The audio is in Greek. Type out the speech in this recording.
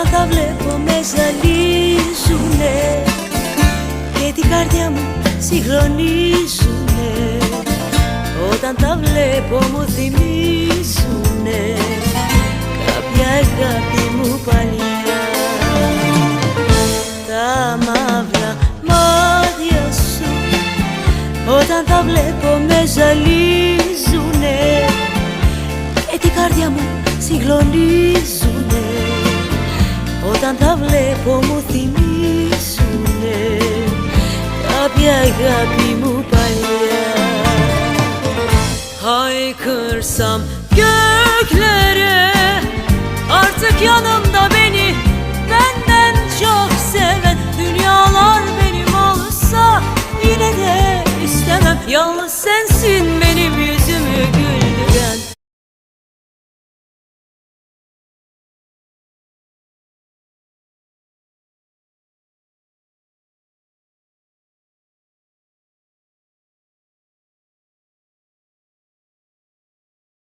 Όταν τα βλέπω με ζαλίζουνε και την καρδιά μου συγκλονίζουνε. Όταν τα βλέπω μου θυμίζουνε κάποια αγάπη μου παλιά. Τα μαύρα μάτια σου όταν τα βλέπω με ζαλίζουνε και την καρδιά μου συγκλονίζουνε. Όταν τα βλέπω μου θυμίζουνε κάποια αγάπη μου παλιά. Haykırsam göklere artık yanımda beni benden çok seven. Dünyalar benim olsa yine de istemem. Yalnız